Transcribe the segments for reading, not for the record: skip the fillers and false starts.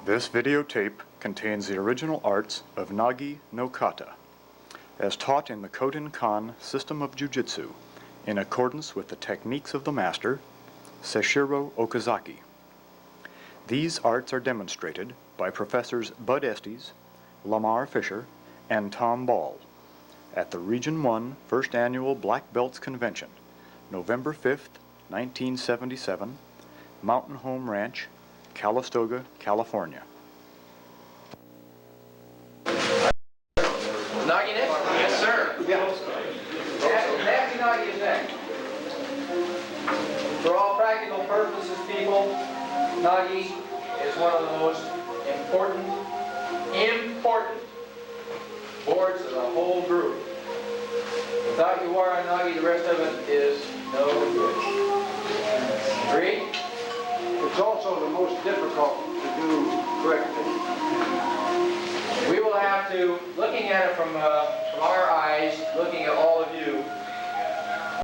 This videotape contains the original arts of nage no kata, as taught in the Koten-kan system of Jiu-Jitsu, in accordance with the techniques of the master, Seishiro Okazaki. These arts are demonstrated by Professors Bud Estes, Lamar Fisher, and Tom Ball at the Region 1 First Annual Black Belts Convention, November 5th, 1977, Mountain Home Ranch, Calistoga, California. Nage next? Yes, sir. Nasty nage is next. For all practical purposes, people, nage is one of the most important boards of the whole group. Without Yuara nage, the rest of it is no good. Agree? It's also the most difficult to do correctly. We will have to, looking at it from our eyes, looking at all of you,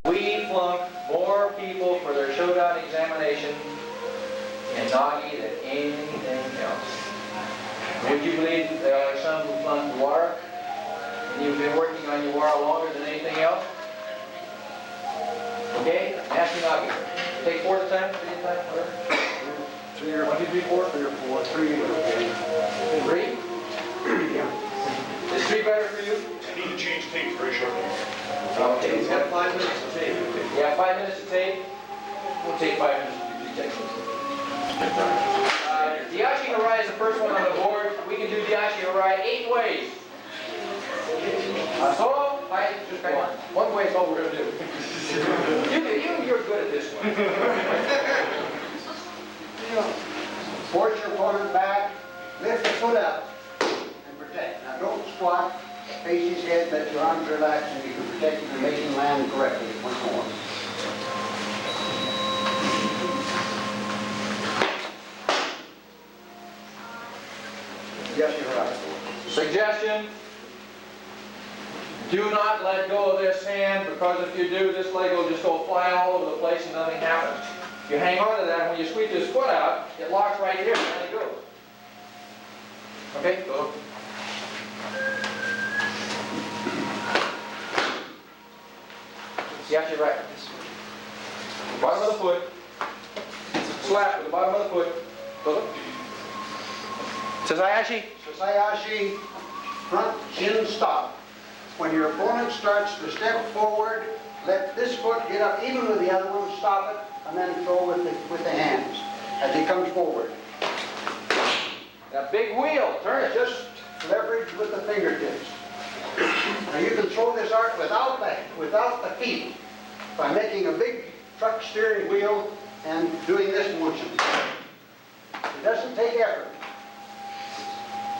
we flunked more people for their showdown examination in nage than anything else. Would you believe that there are some who flunked Yuara? And you've been working on Yuara longer than anything else? Okay? Nasty nage. Take 4 at a time, 3 at a time, whatever. 3 or 1, 2, 3, 4, 3 or 4, 3. Okay. 3? Is 3 better for you? I need to change tapes very shortly. Okay, he's got 5 minutes to tape. Yeah, 5 minutes to tape. We'll take 5 minutes to do 3 techniques. Diashi Harai is the first one on the board. We can do Diashi Harai 8 ways. Solo, just one way is all we're going to do. You're good at this one. Force your opponent back, lift the foot up, and protect. Now don't squat, face his head, let your arms relax, and you can protect him and make him land correctly once more. Yes, you're right. Suggestion, do not let go of this hand, because if you do, this leg will just go flying all over the place and nothing happens. If you hang on to that, when you squeeze this foot out, it locks right here and it goes. Okay, go. See, actually right. Bottom of the foot. Slap with the bottom of the foot. Go. Sasayashi. Sasayashi, front shin stop. When your opponent starts to step forward, let this foot get up even with the other one, stop it, and then throw with the hands as he comes forward. That big wheel, turn it, just leverage with the fingertips. Now you can throw this art without the feet by making a big truck steering wheel and doing this motion. It doesn't take effort.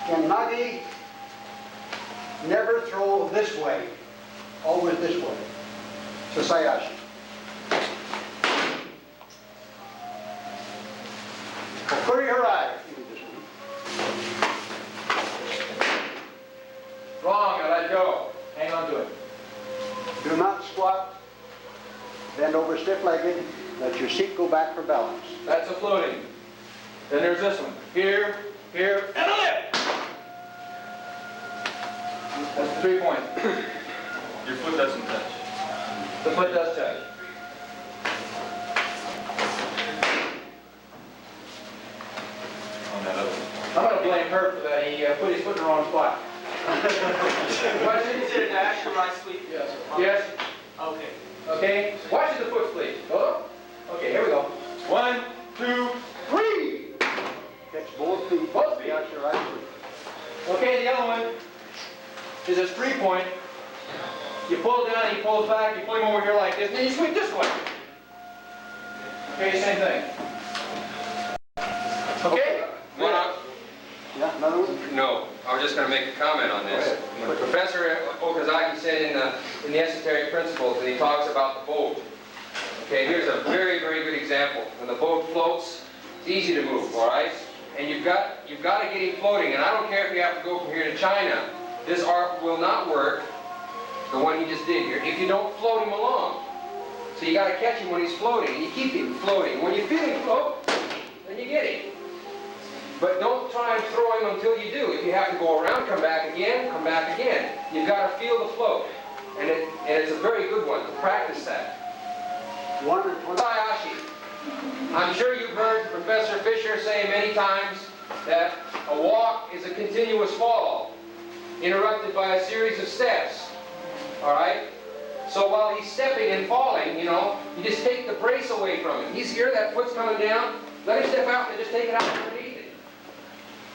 In nage, never throw this way, always this way. Sasayashi. Okuri Harai. wrong, I let go. Hang on to it. Do not squat. Bend over stiff-legged. Let your seat go back for balance. That's a floating. Then there's this one. Here, here, and a lift. That's the 3 point. Your foot doesn't touch. The foot does touch. On that other one. I'm going to blame her for that. He put his foot in the wrong spot. Question? Is it a dash or right sweep? Yes. Yes. Okay. Okay. Watch the foot, please. Hold up. Okay, here we go. 1, 2, 3. Catch both feet. Both feet. That's your right foot. Okay, the other one is a 3 point. You pull down, he pulls back, you pull him over here like this, and then you sweep this way. Okay, same thing. Okay? Yeah, another one? No, I was just going to make a comment on this. When Professor Okazaki said in the esoteric principles that he talks about the boat. Okay, here's a very, very good example. When the boat floats, it's easy to move, all right? And you've got to get him floating. And I don't care if you have to go from here to China. This art will not work, the one he just did here, if you don't float him along. So you got to catch him when he's floating. You keep him floating. When you feel him float, then you get him. But don't try and throw him until you do. If you have to go around, come back again, come back again. You've got to feel the flow. And it's a very good one to practice that. Hayashi. I'm sure you've heard Professor Fisher say many times that a walk is a continuous fall, interrupted by a series of steps. All right? So while he's stepping and falling, you know, you just take the brace away from him. He's here, that foot's coming down. Let him step out and just take it out underneath it.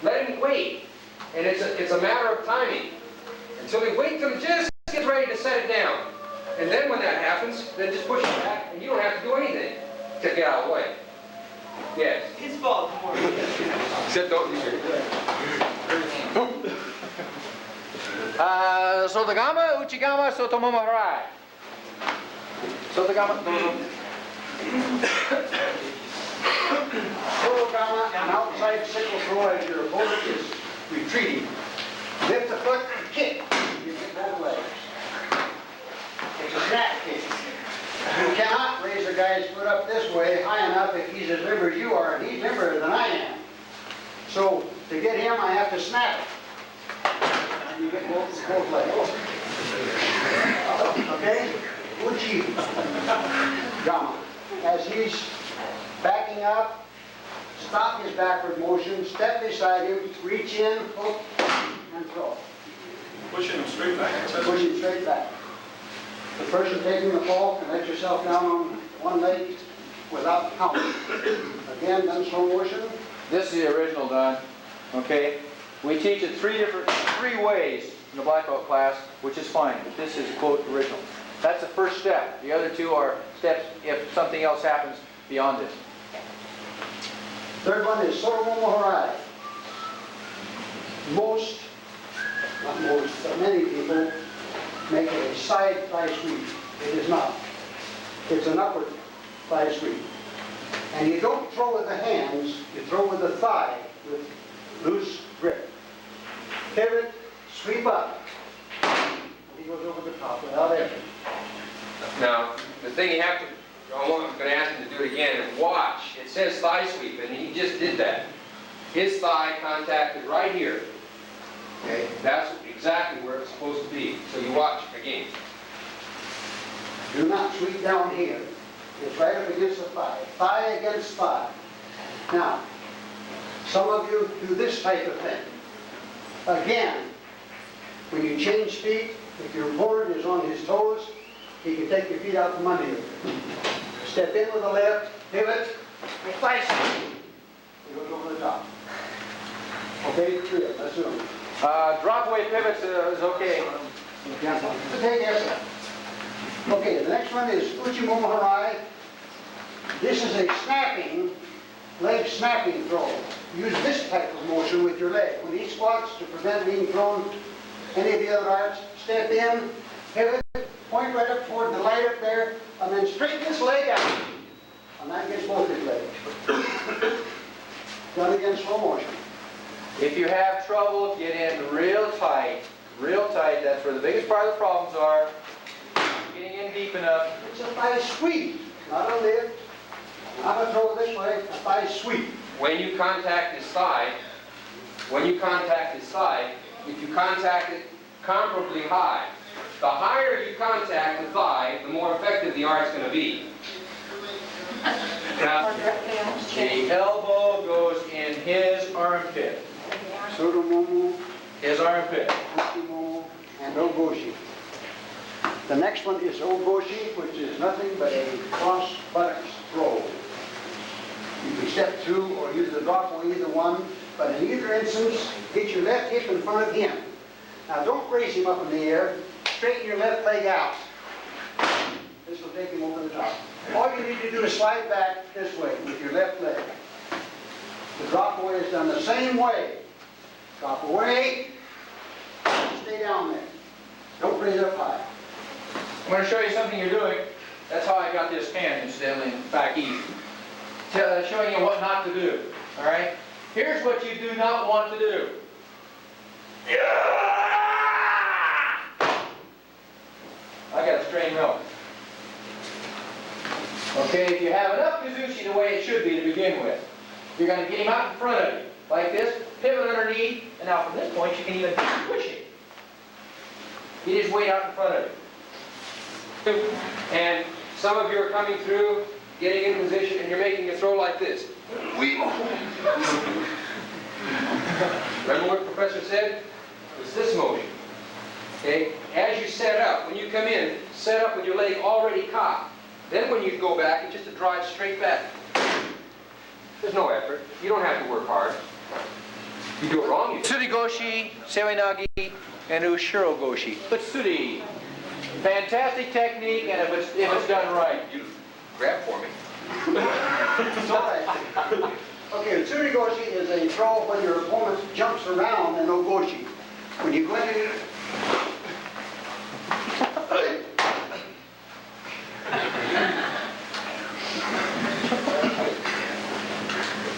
Let him wait. And it's a matter of timing. Until he waits till he just gets ready to set it down. And then when that happens, then just push it back, and you don't have to do anything to get out of the way. Yes? His fault. Except don't use your Sotogama, Uchigama, Sotomomo Harai. Sotogama, Sotogama, an outside sickle throw as your opponent is retreating. Lift the foot and kick. You get both legs. It's a snap kick. You cannot raise a guy's foot up this way high enough if he's as limber as you are, and he's limberer than I am. So to get him, I have to snap it. And you get both legs. Okay? Uchi Gama. As he's backing up, stop his backward motion, step beside him, reach in, hook, and throw. Pushing him straight back. Push him straight back. The person taking the fall can let yourself down on one leg without counting. Again, done slow motion. This is the original done. Okay? We teach it three ways in the black belt class, which is fine, but this is quote original. That's the first step. The other two are steps if something else happens beyond it. Third one is Sotomomo Harai. Most, not most, but many people make it a side thigh sweep. It is not. It's an upward thigh sweep. And you don't throw with the hands, you throw with the thigh with loose grip. Pivot, sweep up. He goes over the top without effort. Now, the thing you have to, I'm going to ask him to do it again, and watch. It says thigh sweep, and he just did that. His thigh contacted right here. Okay, that's exactly where it's supposed to be. So you watch again. Do not sweep down here. It's right up against the thigh. Thigh against thigh. Now, some of you do this type of thing. Again, when you change feet, if your opponent is on his toes, he can take your feet out from under you. Step in with the left, pivot, and thigh sweep. He goes over the top. Okay, three of them. Let's do them. Drop away pivots is okay. Okay, the next one is Uchimomo Harai. This is a snapping, leg snapping throw. Use this type of motion with your leg. When he squats, to prevent being thrown any of the other arts, step in, pivot, point right up toward the light up there, and then straighten this leg out. And that gets both his legs. Done again, slow motion. If you have trouble, get in real tight. Real tight. That's where the biggest part of the problems are. Getting in deep enough. It's a thigh sweep, not a lift. Not a throw this way, a thigh sweep. When you contact his thigh, if you contact it comparably high, the higher you contact the thigh, the more effective the art's going to be. Now, the elbow goes in his armpit. Sotomomo, His armpit. Uchimomo, and Oboshi. The next one is Oboshi, which is nothing but a cross buttocks throw. You can step through or use the drop on either one, but in either instance, get your left hip in front of him. Now don't raise him up in the air, straighten your left leg out. This will take him over the top. All you need to do is slide back this way with your left leg. The drop away is done the same way. Drop away, stay down there. Don't raise up high. I'm going to show you something you're doing. That's how I got this can, incidentally, back east. Showing you what not to do. All right? Here's what you do not want to do. I got to strain milk. Okay, if you have enough kazushi the way it should be to begin with, you're going to get him out in front of you. like this, pivot underneath, and now from this point you can even push it. You just wait out in front of it. And some of you are coming through, getting in position, and you're making a throw like this. Remember what the professor said? It's this motion. Okay? As you set up, when you come in, set up with your leg already cocked. Then when you go back, it's just to drive straight back. There's no effort. You don't have to work hard. You do it wrong, you do. Tsurigoshi, Sewinagi, and Ushiro Goshi. Utsuri. Fantastic technique, and if it's done right. You grab for me. It's all right. Okay, Utsuri Goshi is a throw when your opponent jumps around and no Goshi. When you go into it,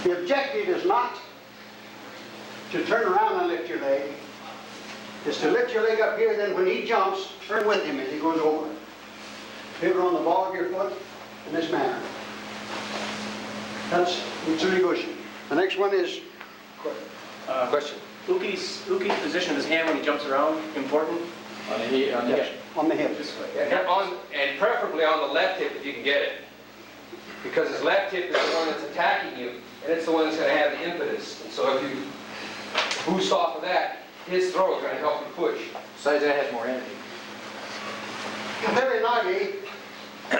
the objective is not to turn around and lift your leg. It's to lift your leg up here, then when he jumps, turn with him as he goes over. Pivot on the ball of your foot in this manner. That's Utsuri-goshi. The next one is Question. Uki's position of his hand when he jumps around, important? On the hip. on the hip. This way. And preferably on the left hip if you can get it. Because his left hip is the one that's attacking you, and it's the one that's going to have the impetus. And so if you boost off of that, his throw is going to help you push. Besides that, has more energy. Very nage, a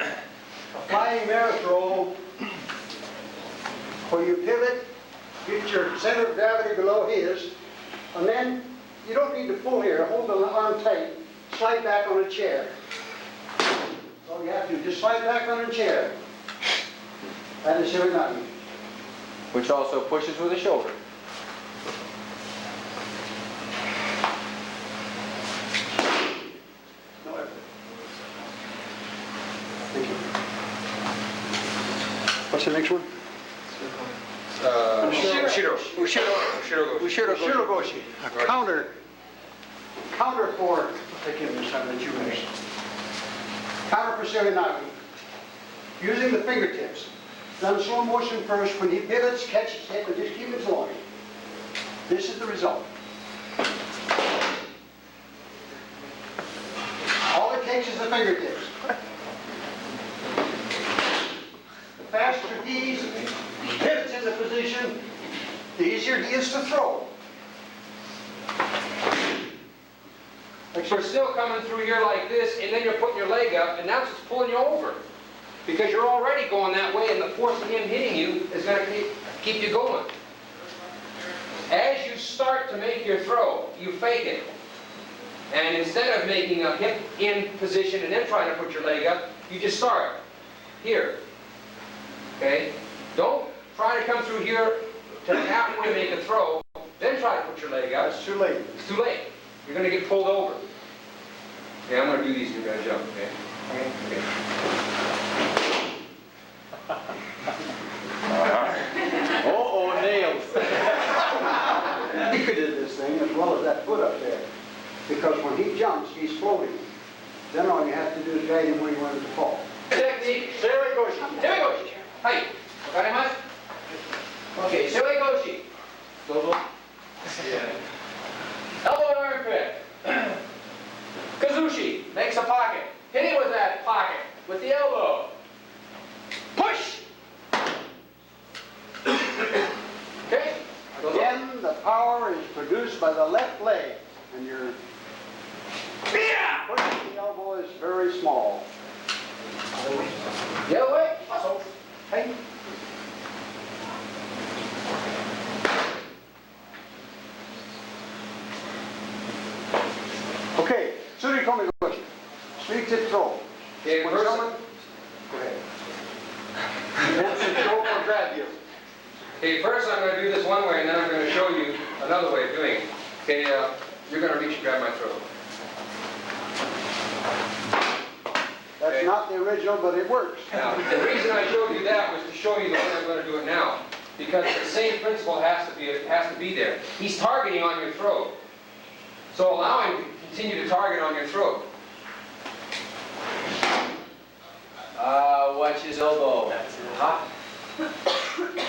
flying mirror throw, where you pivot, get your center of gravity below his, and then you don't need to pull here, hold the arm tight, slide back on a chair. So you have to just slide back on a chair. That is very nage. Which also pushes with the shoulder. No effort. Thank you. What's the next one? Ushiro-goshi. A counter for, I can't remember that you finished. Counter for Serenagi. Using the fingertips. Done slow motion first. When he pivots, catch his hip and just keep it flowing. This is the result. All it takes is the fingertips. The faster he pivots into position, the easier he is to throw. You're still coming through here like this, and then you're putting your leg up, and now it's just pulling you over. Because you're already going that way, and the force of him hitting you is going to keep you going. As you start to make your throw, you fake it. And instead of making a hip in position and then trying to put your leg up, you just start here. Okay? Don't try to come through here to halfway make a throw, then try to put your leg up. It's too late. It's too late. You're going to get pulled over. Okay, I'm going to do these and you're going to jump, okay? Okay. Oh, nails. He did this thing as well as that foot up there. Because when he jumps, he's floating. Then all you have to do is guide him where you want him to fall. Technique. Serenagi. Serenagi. Hi. Wakarimasu? Okay, Serenagi. Dozo. Elbow and armpit. Kazushi makes a pocket. Hit him with that pocket, with the elbow. Push! Okay? Again, the power is produced by the left leg. And your pushing the elbow is very small. The other way. Also. Hey. Okay, Tsuri-komi goshi. Straight tip throw. Okay, When first- someone, go ahead. That's a throw or grab you. Okay, first I'm going to do this one way, and then I'm going to show you another way of doing it. Okay, you're going to reach and grab my throat. That's Okay. not the original, but it works. Now, the reason I showed you that was to show you the way I'm going to do it now. Because the same principle has to be there. He's targeting on your throat. So allow him to continue to target on your throat. Watch his elbow. You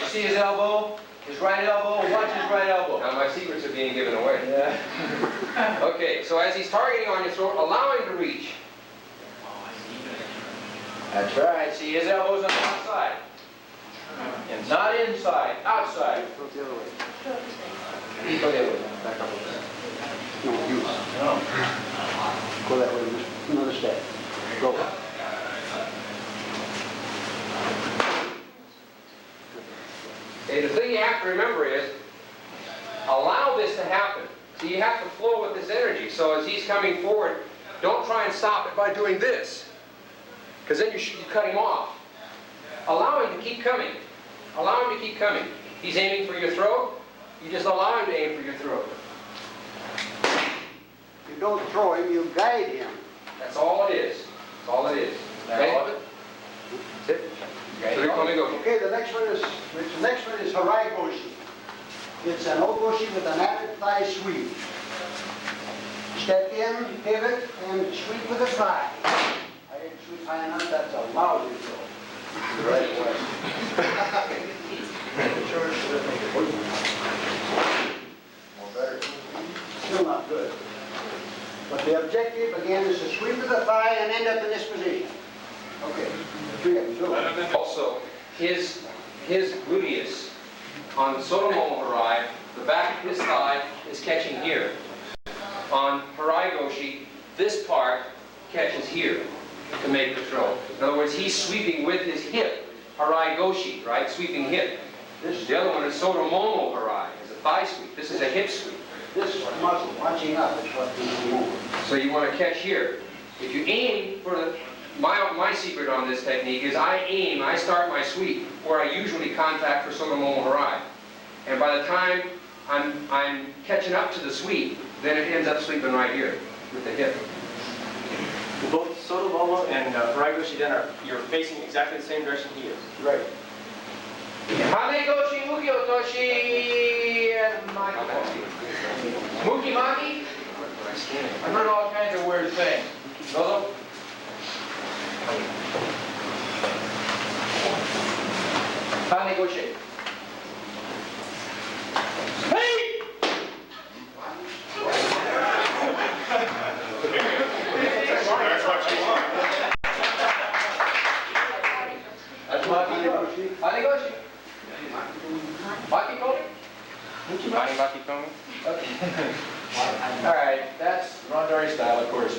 see his elbow? His right elbow, watch his right elbow. Now my secrets are being given away. Yeah. Okay, so as he's targeting on your throat, allow him to reach. That's right. See, his elbow's on the outside. Not inside, outside. Go the other way. Go the other way. Back up a bit. No, you. No. Go that way, another step. Go. Okay, the thing you have to remember is, allow this to happen. So you have to flow with this energy. So as he's coming forward, don't try and stop it by doing this, because then you cut him off. Allow him to keep coming. Allow him to keep coming. He's aiming for your throat. You just allow him to aim for your throat. You don't throw him, you guide him. That's all it is. That's all it is. Okay? All of it? That's it. So you're coming over. Okay, the next one is Harai Goshi. It's an ogoshi with an added thigh sweep. Step in, pivot, and sweep with a thigh. I didn't sweep high enough, that's a lousy throw. Right away. Still not good. But the objective, again, is to sweep with the thigh and end up in this position. Okay, three of them, do it. Also, his gluteus on Sotomomo Harai, the back of his thigh is catching here. On Harai Goshi, this part catches here to make the throw. In other words, he's sweeping with his hip, Harai Goshi, right? Sweeping hip. The other one is Sotomomo Harai, is a thigh sweep. This is a hip sweep. This muscle watching up is what needs to move. So you want to catch here. If you aim for the, my secret on this technique is I start my sweep where I usually contact for Sotomomo Harai. And by the time I'm catching up to the sweep, then it ends up sweeping right here with the hip. Both Sotomomo and Harai Goshi Den you're facing exactly the same direction he is. Right. Hane Goshi, Muki Otoshi, and Maki. Muki Maki? I've heard all kinds of weird things. Those Hane Goshi. Hey! That's what you want. That's Maki Goshi. Hane Goshi. Maki Goshi? Maki Komi? Okay. All right, that's Rondari style, of course.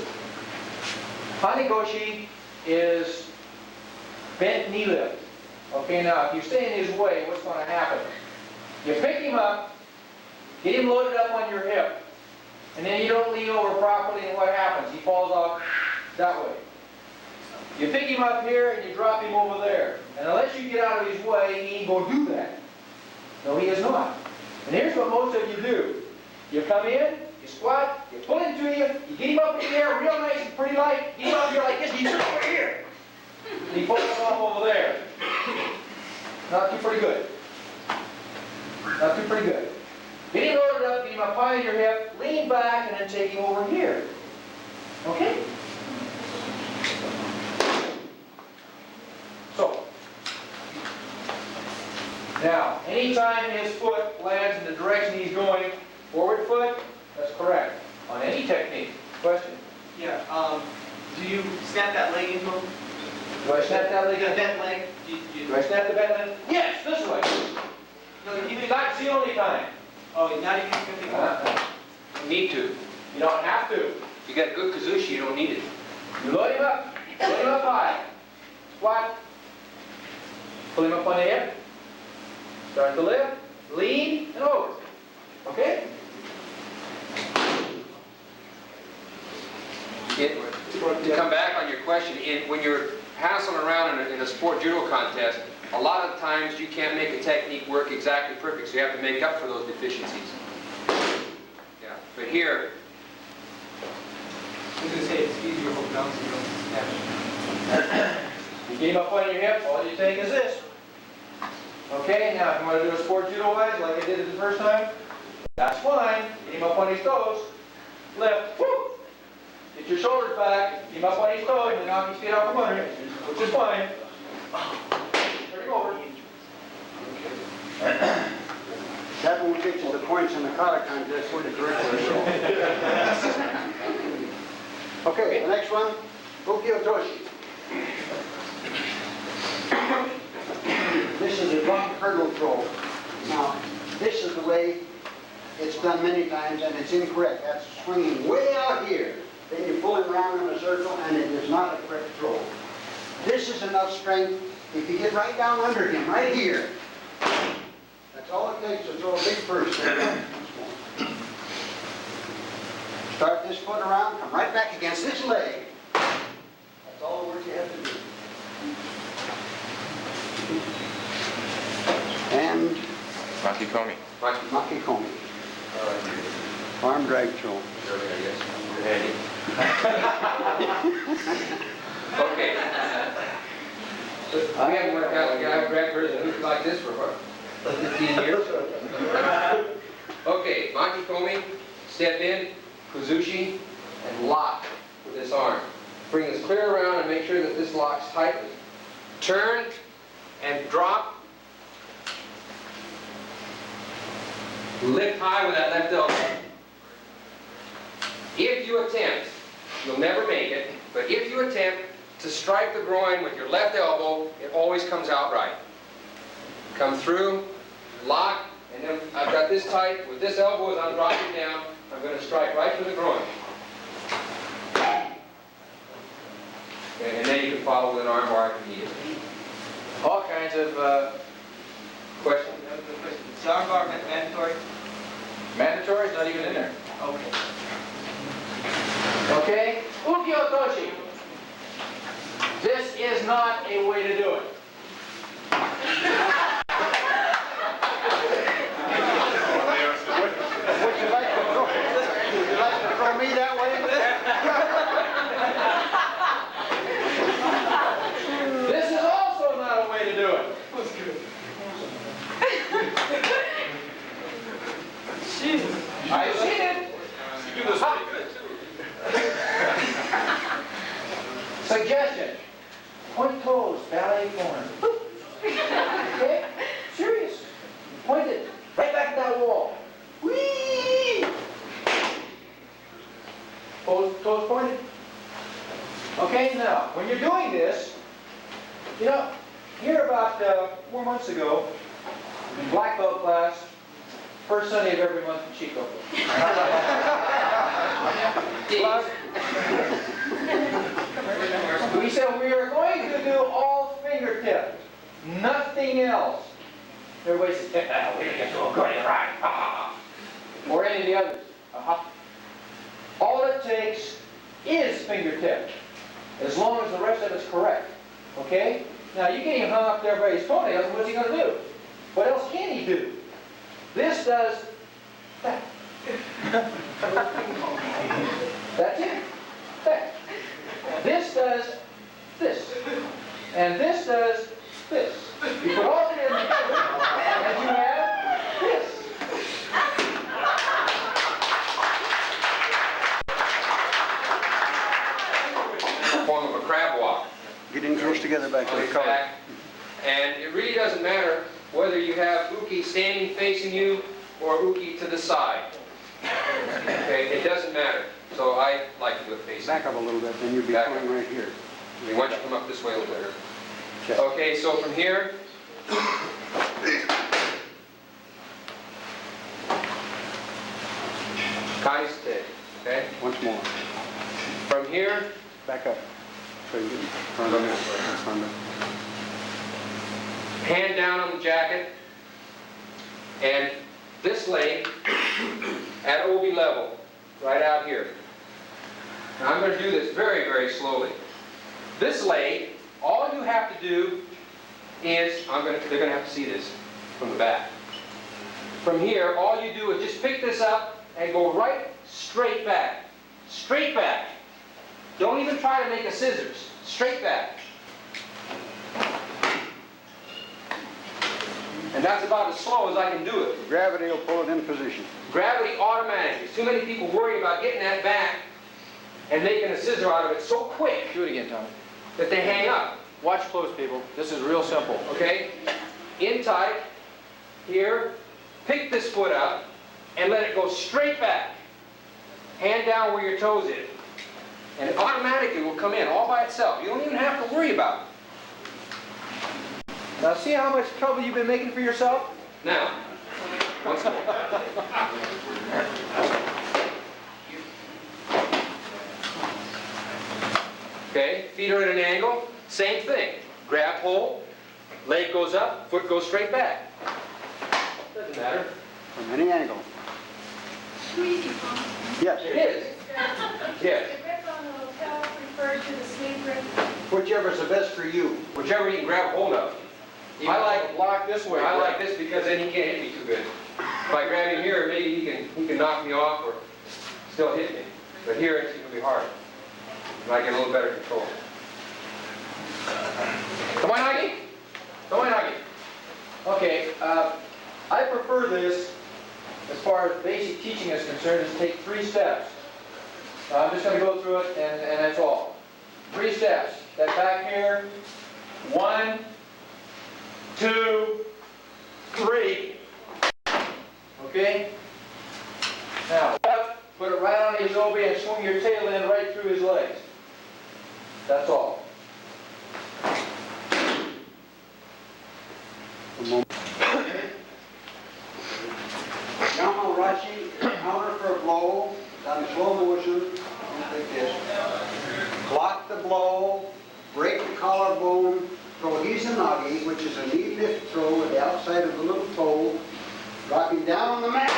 Hane Goshi is bent knee lift. Okay, now if you stay in his way, what's going to happen? You pick him up, get him loaded up on your hip, and then you don't lean over properly, and what happens? He falls off that way. You pick him up here and you drop him over there. And unless you get out of his way, he ain't going to do that. No, he is not. And here's what most of you do. You come in, you squat, you pull into you get him up in the air real nice and pretty light, get him up here like this, and you turn over here. And he pulls him off over there. Not too pretty good. Not too pretty good. Get him loaded up, get him up high on your hip, lean back, and then take him over here. Okay? So, now, anytime his foot lands in the direction he's going, forward foot, that's correct. On any technique. Question? Yeah, do you snap that leg into him? Do I snap that leg? The bent leg? Do I snap the bent leg? Yes, this way. No, you That's the only time. Oh, not even 51. You need to. You don't have to. You got good kazushi, you don't need it. You load him up high. Squat. Pull him up on the hip. Start to lift. Lean and over. Okay? To come back on your question, when you're hassling around in a sport judo contest, a lot of times you can't make a technique work exactly perfect, so you have to make up for those deficiencies. Yeah, but here, I was going to say it's easier to hold down so you don't snap. You get him up on your hip. All you take is this. Okay, now if you want to do a sport judo wise like I did it the first time, that's fine. Get him up on his toes. Lift. Woo! Get your shoulders back. Get him up on his toes and then knock his feet out from under him, which is fine. Turn him over. won't get you the points in the kata contest for the correct result. Okay, the next one, Ukiotoshi. This is a drop hurdle throw. Now, this is the way it's done many times, and it's incorrect. That's swinging way out here. Then you pull him around in a circle, and it is not a correct throw. This is enough strength. If you get right down under him, right here, that's all it takes to throw a big first. Start this foot around, come right back against this leg. That's all the work you have to do. And Makikomi. Makikomi. Arm drag throw. Okay. We haven't worked out the guy grab version who's like this for what? 15 years? Okay, Makikomi, step in, Kuzushi, and lock with this arm. Bring this clear around and make sure that this locks tightly. Turn and drop. Lift high with that left elbow. If you attempt, you'll never make it, but if you attempt to strike the groin with your left elbow, it always comes out right. Come through, lock, and then I've got this tight. With this elbow as I'm dropping down, I'm going to strike right through the groin. Okay, and then you can follow with an arm bar if you need it. All kinds of questions. Is arm bar mandatory? Mandatory is not even in there. Okay. Okay? Ukiotoshi. This is not a way to do it. Would you like to throw me that way? This is also not a way to do it. I've seen it. You do this pretty good too. Suggestion. Point toes, ballet form. Okay? Serious. Point it right back at that wall. Whee! Toes pointed. Okay, now, when you're doing this, you know, here about 4 months ago, in black belt class, first Sunday of every month in Chico. We said we are going to do all fingertip, nothing else. Everybody said, "Ah, we can do a good right," or any of the others. All it takes is fingertip, as long as the rest of it's correct. Okay? Now you get him hung up there by his toenails, what's he going to do? What else can he do? This does that. That's it. That. This does this. And this does this. You put all three of them together, and you have this. Form of a crab walk. Getting close together back to the color. Back. And it really doesn't matter whether you have Uki standing facing you or Uki to the side. Okay, it doesn't matter. So I like to do it facing. Back up a little bit, then you'll be Back going right here. Why don't you come up this way a little bit? Okay. Okay, so from here, Kaiste, okay? Once more. From here, Back up. So you can turn it. hand down on the jacket, and this leg at OB level, right out here. Now I'm going to do this very, very slowly. This leg, all you have to do is, they're going to have to see this from the back. From here, all you do is just pick this up and go right straight back. Straight back. Don't even try to make a scissors. Straight back. And that's about as slow as I can do it. Gravity will pull it in position. Gravity automatically. Too many people worry about getting that back and making a scissor out of it so quick Do it again, Tommy. that they hang up. Watch close, people. This is real simple. Okay? In tight, here, pick this foot up and let it go straight back. Hand down where your toes is. And it automatically will come in all by itself. You don't even have to worry about it. Now see how much trouble you've been making for yourself? Now, once more. Okay, feet are at an angle, same thing. Grab hold, leg goes up, foot goes straight back. Doesn't matter. From any angle. Yes. It is. Yes. The grip on the lapel refers to the sleeve grip. Whichever's the best for you. Whichever you can grab hold of. I like to block this way. I like this because then he can't hit me too good. If I grab him here, maybe he can knock me off or still hit me. But here it's going to be hard. And I get a little better control. Come on, Nage. Come on, Nage. Okay, I prefer this, as far as basic teaching is concerned, is take 3 steps. I'm just going to go through it, and that's all. 3 steps. Step back here. 1, 2, 3. Okay? Now, up, put it right on his obi and swing your tail end right through his legs. That's all. Yama Rashi, counter for a blow, done in slow motion, like this. Block the blow, break the collarbone, throw nage, which is a knee lift throw with the outside of the little toe, drop him down on the mat,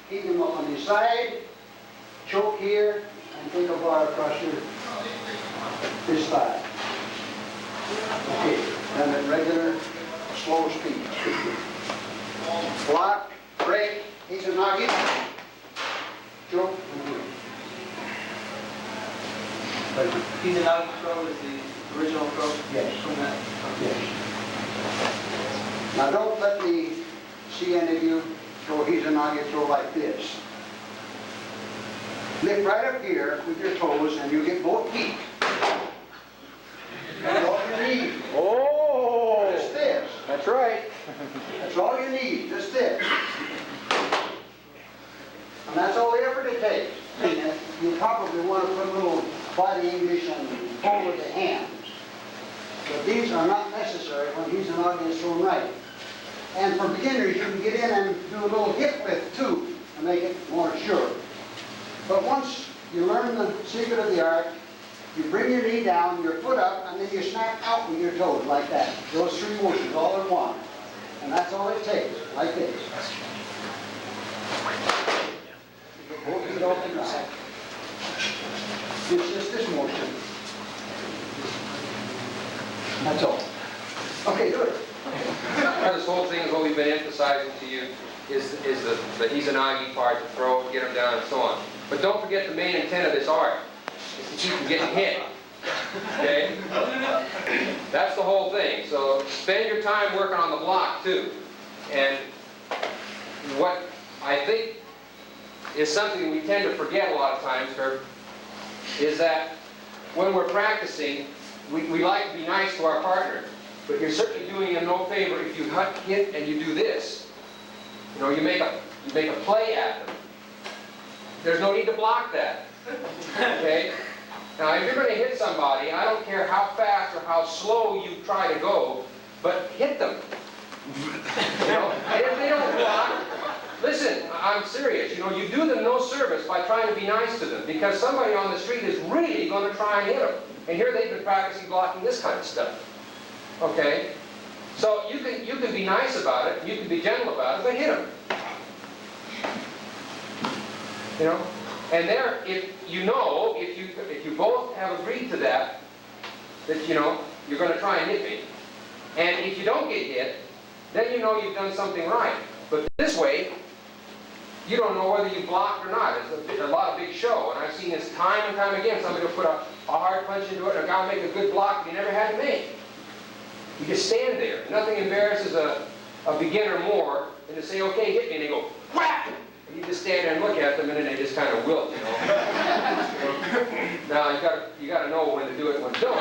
keep him up on his side, choke here, and take a bar across this thigh. Okay, then at regular, slow speed. Block, break, nage, choke, and win. Nage throw is the original throw? Yes. From that? Yes. Now don't let me see any of you throw nage throw like this. Lift right up here with your toes and you get both feet. That's all you need. Oh! Just this. That's right. That's all you need, just this. And that's all the effort it takes. And you probably want to put a little body English and pull with the hands. But these are not necessary when nage is thrown right. And for beginners, you can get in and do a little hip lift too, to make it more sure. But once you learn the secret of the art, you bring your knee down, your foot up, and then you snap out with your toes like that. Those 3 motions all in one. And that's all it takes, like this. Get both feet off the ground. It's just this motion. That's all. Okay, good. This whole thing is what we've been emphasizing to you is the nage part, to throw, get them down, and so on. But don't forget the main intent of this art is to keep them getting hit. Okay? That's the whole thing. So spend your time working on the block too. And what I think is something we tend to forget a lot of times, Herb, is that when we're practicing, we like to be nice to our partner. But you're certainly doing him no favor if you hit and you do this. You know, you make a play at them. There's no need to block that. Okay? Now, if you're going to hit somebody, I don't care how fast or how slow you try to go, but hit them. You know, and if they don't block, listen, I'm serious. You know, you do them no service by trying to be nice to them, because somebody on the street is really going to try and hit them. And here they've been practicing blocking this kind of stuff. Okay? So you can be nice about it, you can be gentle about it, but hit them. You know? And there, if you both have agreed to that, you know, you're going to try and hit me. And if you don't get hit, then you know you've done something right. But this way, you don't know whether you blocked or not. It's a lot of big show. And I've seen this time and time again. Somebody will put a hard punch into it, and a guy will make a good block that he never had to make. You just stand there. Nothing embarrasses a beginner more than to say, okay, hit me, and they go, whack! And you just stand there and look at them, and then they just kind of wilt, you know. Now, you got to know when to do it and when to don't.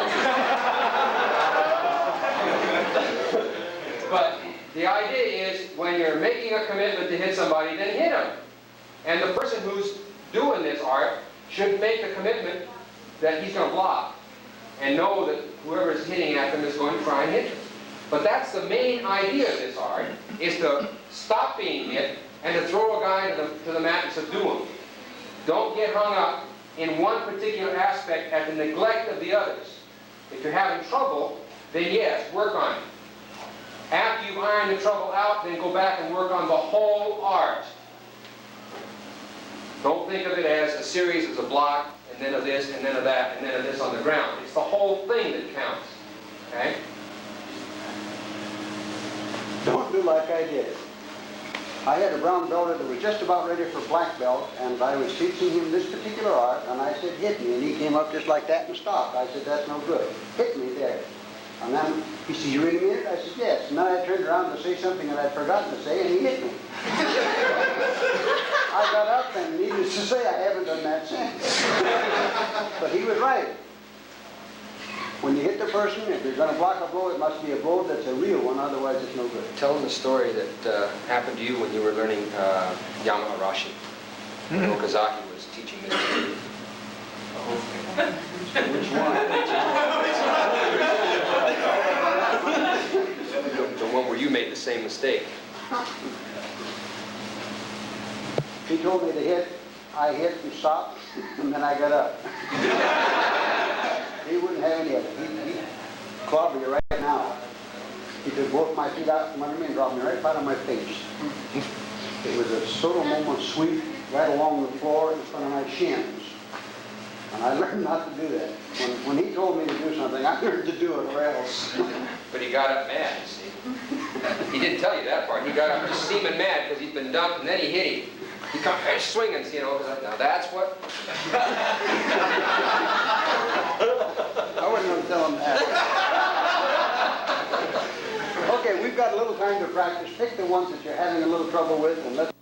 But the idea is, when you're making a commitment to hit somebody, then hit him. And the person who's doing this art should make the commitment that he's going to block and know that whoever's hitting at them is going to try and hit them. But that's the main idea of this art, is to stop being hit and to throw a guy to the mat and subdue him. Don't get hung up in one particular aspect at the neglect of the others. If you're having trouble, then yes, work on it. After you've ironed the trouble out, then go back and work on the whole art. Don't think of it as a series as a block, and then of this, and then of that, and then of this on the ground. It's the whole thing that counts. Okay? Don't do like I did. I had a brown belt that was just about ready for black belt, and I was teaching him this particular art, and I said, hit me, and he came up just like that and stopped. I said, that's no good. Hit me there. And then he said, you really mean it? I said, yes. And then I turned around to say something that I'd forgotten to say, and he hit me. I got up, and needless to say, I haven't done that since. But he was right. When you hit the person, if you're going to block a blow, it must be a blow that's a real one, otherwise it's no good. Tell them the story that happened to you when you were learning Yamaharashi. Okazaki was teaching this to you. Which one? The one where you made the same mistake. He told me to hit, I hit and stopped, and then I got up. He wouldn't have any of it. He'd clobber you right now. He took both my feet out from under me and dropped me right out on my face. It was a sort of moment sweep right along the floor in front of my shins. And I learned not to do that. When he told me to do something, I learned to do it or else. But he got up mad, you see. He didn't tell you that part. He got up just steaming mad because he'd been dumped, and then he hit him. He come swinging, you know, now that's what... I wasn't going to tell him that. Okay, we've got a little time to practice. Pick the ones that you're having a little trouble with, and let's